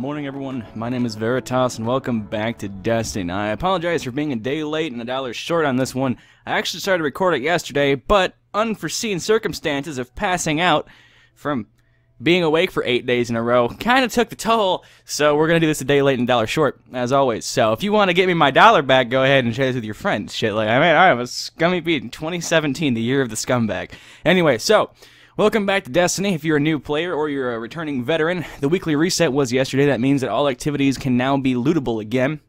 morning, everyone. My name is Veritas, and welcome back to Destiny. I apologize for being a day late and $1 short on this one. I actually started to record it yesterday, but unforeseen circumstances of passing out from being awake for 8 days in a row kind of took the toll, so we're going to do this a day late and $1 short, as always. So if you want to get me my $1 back, go ahead and share this with your friends. Shit, like, I mean, I have a scummy beat in 2017, the year of the scumbag. Anyway, so welcome back to Destiny. If you're a new player or you're a returning veteran, the weekly reset was yesterday. That means that all activities can now be lootable again.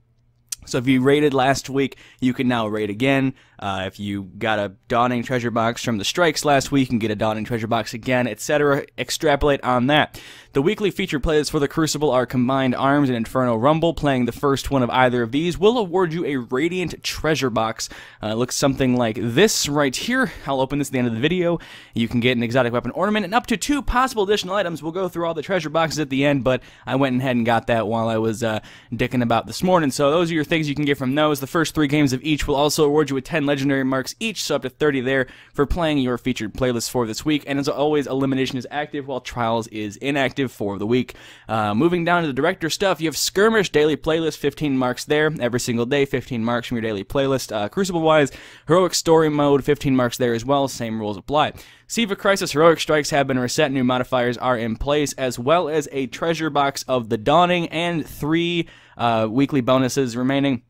So if you raided last week, you can now raid again. If you got a Dawning treasure box from the strikes last week, you can get a Dawning treasure box again, etc. Extrapolate on that. The weekly featured playlists for the Crucible are Combined Arms and Inferno Rumble. Playing the first one of either of these will award you a Radiant treasure box. It looks something like this right here. I'll open this at the end of the video. You can get an exotic weapon ornament and up to 2 possible additional items. We'll go through all the treasure boxes at the end, but I went ahead and got that while I was dicking about this morning. So those are your things you can get from those. The first 3 games of each will also award you with 10 legendary marks each, so up to 30 there for playing your featured playlist for this week. And as always, elimination is active while trials is inactive for the week. Moving down to the director stuff, you have Skirmish daily playlist, 15 marks there every single day, 15 marks from your daily playlist. Crucible wise, heroic story mode, 15 marks there as well, same rules apply. Siva Crisis heroic strikes have been reset, new modifiers are in place, as well as a treasure box of the Dawning and 3 weekly bonuses remaining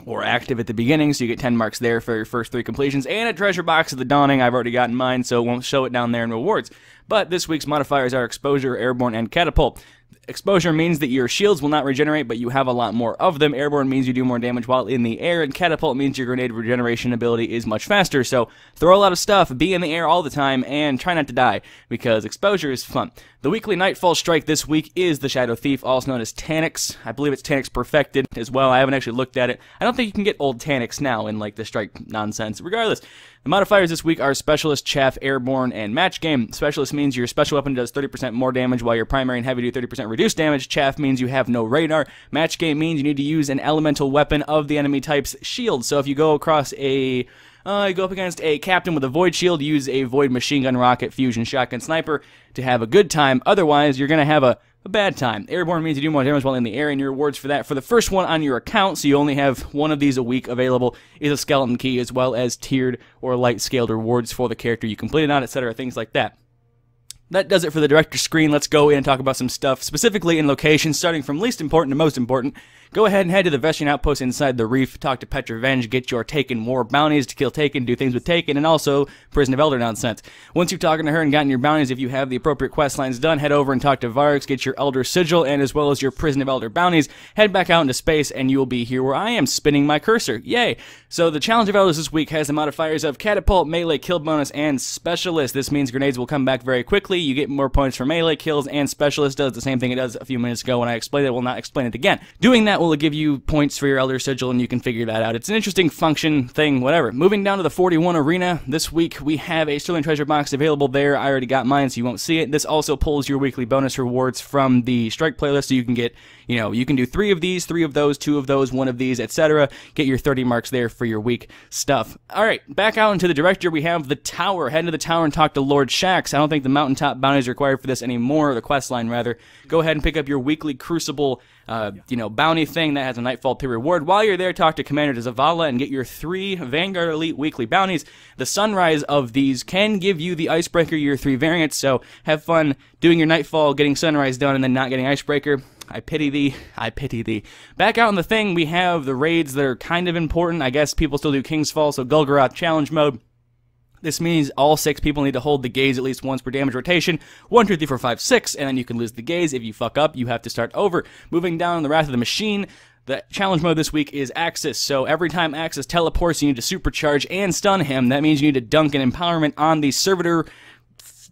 or active at the beginning, so you get 10 marks there for your first 3 completions, and a treasure box of the Dawning I've already got in mind, so it won't show it down there in rewards. But this week's modifiers are Exposure, Airborne, and Catapult. Exposure means that your shields will not regenerate, but you have a lot more of them. Airborne means you do more damage while in the air, and Catapult means your grenade regeneration ability is much faster. So throw a lot of stuff, be in the air all the time, and try not to die, because Exposure is fun. The weekly Nightfall strike this week is the Shadow Thief, also known as Taniks. I believe it's Taniks Perfected as well. I haven't actually looked at it. I don't think you can get old Taniks now in like the strike nonsense. Regardless, the modifiers this week are Specialist, Chaff, Airborne, and Match Game. Specialist means your special weapon does 30% more damage, while your primary and heavy do 30% reduced damage. Chaff means you have no radar. Match Game means you need to use an elemental weapon of the enemy type's shield. So if you go across you go up against a captain with a void shield, use a void machine gun, rocket, fusion, shotgun, sniper to have a good time. Otherwise, you're going to have a bad time. Airborne means you do more damage while in the air, and your rewards for that, for the first one on your account, so you only have 1 of these a week available, is a skeleton key, as well as tiered or light scaled rewards for the character you completed on, etc., things like that. That does it for the director screen. Let's go in and talk about some stuff, specifically in locations, starting from least important to most important. Go ahead and head to the Vestian Outpost inside the Reef, talk to Petrovenge, get your Taken War bounties to kill Taken, do things with Taken, and also Prison of Elder nonsense. Once you've talked to her and gotten your bounties, if you have the appropriate quest lines done, head over and talk to Varix, get your Elder Sigil, and as well as your Prison of Elder bounties, head back out into space, and you will be here where I am, spinning my cursor. Yay! So the Challenge of Elders this week has the modifiers of Catapult, Melee, Kill Bonus, and Specialist. This means grenades will come back very quickly. You get more points for melee kills, and Specialist does the same thing it does a few minutes ago when I explained it. Will not explain it again. Doing that will give you points for your Elder Sigil, and you can figure that out. It's an interesting function thing, whatever. Moving down to the 41 arena, this week we have a Sterling treasure box available there. I already got mine, so you won't see it. This also pulls your weekly bonus rewards from the strike playlist, so you can get, you can do 3 of these, 3 of those, 2 of those, 1 of these, etc. Get your 30 marks there for your week stuff. Alright, back out into the director, we have the tower. Head to the tower and talk to Lord Shax. I don't think the mountaintop bounty is required for this anymore, or the quest line rather. Go ahead and pick up your weekly Crucible bounty thing that has a Nightfall 2 reward. While you're there, talk to Commander Zavala and get your 3 Vanguard Elite weekly bounties. The sunrise of these can give you the Icebreaker, your 3 variants, so have fun doing your Nightfall, getting sunrise done, and then not getting Icebreaker. I pity thee, I pity thee. Back out in the thing, we have the raids that are kind of important. I guess people still do King's Fall, so Golgoroth challenge mode. This means all 6 people need to hold the gaze at least once per damage rotation. 1, 2, 3, 4, 5, 6, and then you can lose the gaze. If you fuck up, you have to start over. Moving down the Wrath of the Machine, the challenge mode this week is Axis. So every time Axis teleports, you need to supercharge and stun him. That means you need to dunk an empowerment on the servitor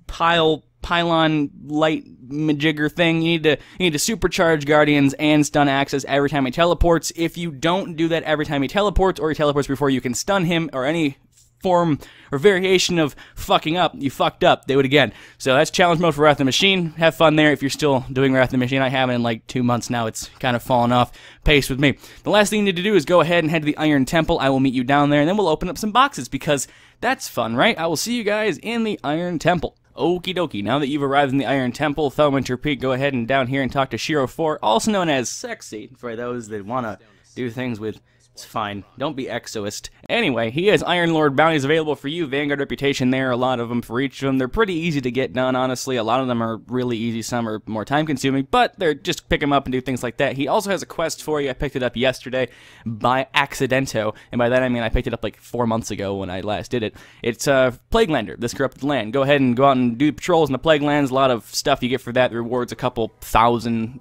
pylon light majigger thing. You need to supercharge Guardians and stun Axis every time he teleports. If you don't do that every time he teleports, or he teleports before you can stun him, or any form or variation of fucking up, you fucked up, do it again. So that's challenge mode for Wrath of the Machine. Have fun there if you're still doing Wrath of the Machine. I haven't in like 2 months now. It's kind of fallen off pace with me. The last thing you need to do is go ahead and head to the Iron Temple. I will meet you down there, and then we'll open up some boxes, because that's fun, right? I will see you guys in the Iron Temple. Okie dokie, now that you've arrived in the Iron Temple, Felwinter Peak, go ahead and down here and talk to Shiro 4, also known as Sexy, for those that want to do things with... It's fine. Don't be exoist. Anyway, he has Iron Lord bounties available for you. Vanguard reputation there, a lot of them for each of them. They're pretty easy to get done, honestly. A lot of them are really easy. Some are more time-consuming, but they're just pick them up and do things like that. He also has a quest for you. I picked it up yesterday by accidento, and by that I mean I picked it up like 4 months ago when I last did it. It's Plaguelander, This Corrupted Land. Go ahead and go out and do patrols in the Plaguelands. A lot of stuff you get for that. The rewards a couple thousand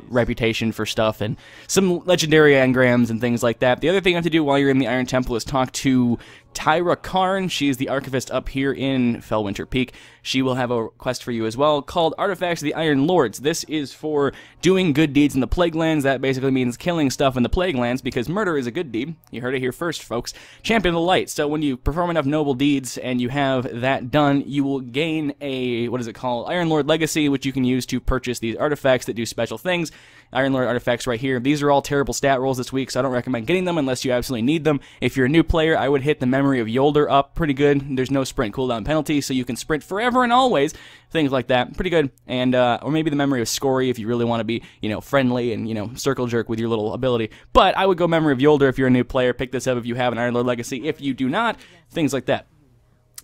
reputation for stuff, and some legendary engrams and things like that. The other thing you have to do while you're in the Iron Temple is talk to Tyra Karn. She's the archivist up here in Felwinter Peak. She will have a quest for you as well called Artifacts of the Iron Lords. This is for doing good deeds in the Plaguelands. That basically means killing stuff in the Plaguelands because murder is a good deed. You heard it here first, folks. Champion of the Light. So when you perform enough noble deeds and you have that done, you will gain a, what is it called? Iron Lord Legacy, which you can use to purchase these artifacts that do special things. Iron Lord artifacts right here. These are all terrible stat rolls this week, so I don't recommend getting them unless you absolutely need them. If you're a new player, I would hit the Memory of Yolder up pretty good. There's no sprint cooldown penalty, so you can sprint forever and always. Things like that. Pretty good. And, or maybe the Memory of Scory if you really want to be, you know, friendly and, you know, circle jerk with your little ability. But I would go Memory of Yolder if you're a new player. Pick this up if you have an Iron Lord Legacy. If you do not, things like that.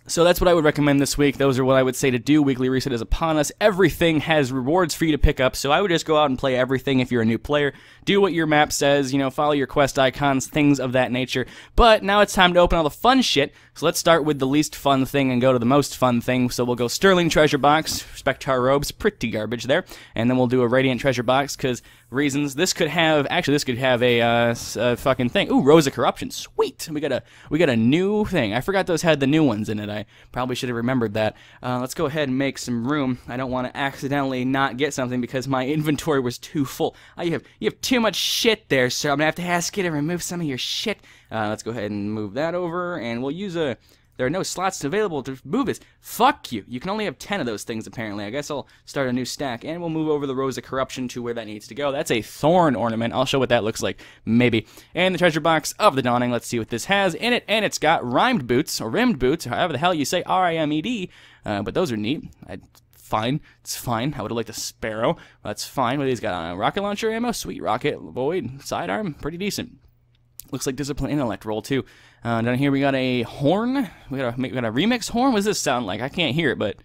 So that's what I would recommend this week. Those are what I would say to do. Weekly Reset is upon us. Everything has rewards for you to pick up, so I would just go out and play everything if you're a new player. Do what your map says, you know, follow your quest icons, things of that nature. But now it's time to open all the fun shit. So let's start with the least fun thing and go to the most fun thing. So we'll go Sterling Treasure Box, Spectar Robes, pretty garbage there. And then we'll do a Radiant Treasure Box, because reasons. This could have, actually this could have a fucking thing. Ooh, Rose of Corruption, sweet. We got a new thing. I forgot those had the new ones in it. I probably should have remembered that. Let's go ahead and make some room. I don't want to accidentally not get something because my inventory was too full. You have too much shit there, so I'm gonna have to ask you to remove some of your shit. Let's go ahead and move that over, and we'll use a... There are no slots available to move this. Fuck you. You can only have 10 of those things, apparently. I guess I'll start a new stack, and we'll move over the Rose of Corruption to where that needs to go. That's a Thorn ornament. I'll show what that looks like, maybe. And the Treasure Box of the Dawning. Let's see what this has in it. And it's got Rhymed Boots, or Rimmed Boots, however the hell you say, R-I-M-E-D. But those are neat. Fine. It's fine. I would have liked a Sparrow. That's fine. What do these got? Rocket launcher ammo? Sweet. Rocket, Void, Sidearm. Pretty decent. Looks like Discipline Intellect roll, too. Down here we got a horn. We got a remix horn? What does this sound like? I can't hear it, but...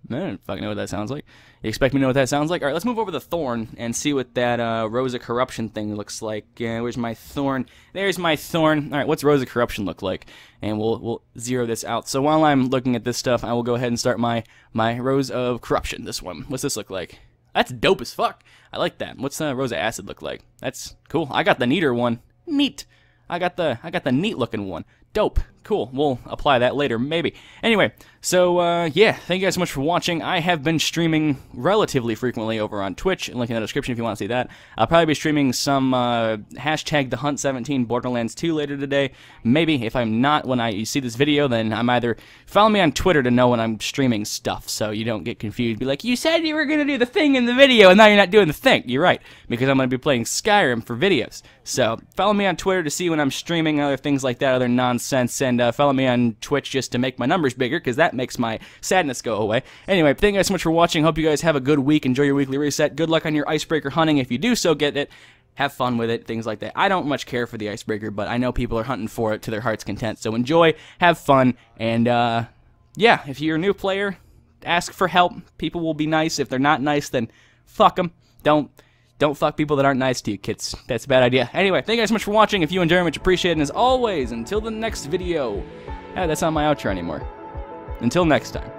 I don't fucking know what that sounds like. You expect me to know what that sounds like? Alright, let's move over the Thorn and see what that Rose of Corruption thing looks like. Where's my Thorn? There's my Thorn. Alright, what's Rose of Corruption look like? And we'll zero this out. So while I'm looking at this stuff, I will go ahead and start my Rose of Corruption, this one. What's this look like? That's dope as fuck. I like that. What's Rose of Acid look like? That's cool. I got the neater one. Neat. I got the neat looking one. Dope. Cool. We'll apply that later, maybe. Anyway, so, yeah, thank you guys so much for watching. I have been streaming relatively frequently over on Twitch. Link in the description if you want to see that. I'll probably be streaming some, hashtag TheHunt17 Borderlands 2 later today. Maybe. If I'm not, when you see this video, then I'm either... Follow me on Twitter to know when I'm streaming stuff, so you don't get confused. Be like, you said you were going to do the thing in the video, and now you're not doing the thing. You're right, because I'm going to be playing Skyrim for videos. So, follow me on Twitter to see when I'm streaming, other things like that, other nonsense, and follow me on Twitch just to make my numbers bigger, because that makes my sadness go away. Anyway, thank you guys so much for watching. Hope you guys have a good week. Enjoy your weekly reset. Good luck on your icebreaker hunting. If you do so get it, have fun with it, things like that. I don't much care for the icebreaker, but I know people are hunting for it to their heart's content. So enjoy, have fun, and yeah, if you're a new player, ask for help. People will be nice. If they're not nice, then fuck them. Don't fuck people that aren't nice to you, kids. That's a bad idea. Anyway, thank you guys so much for watching. If you enjoy, much appreciated. And as always, until the next video. That's not my outro anymore. Until next time.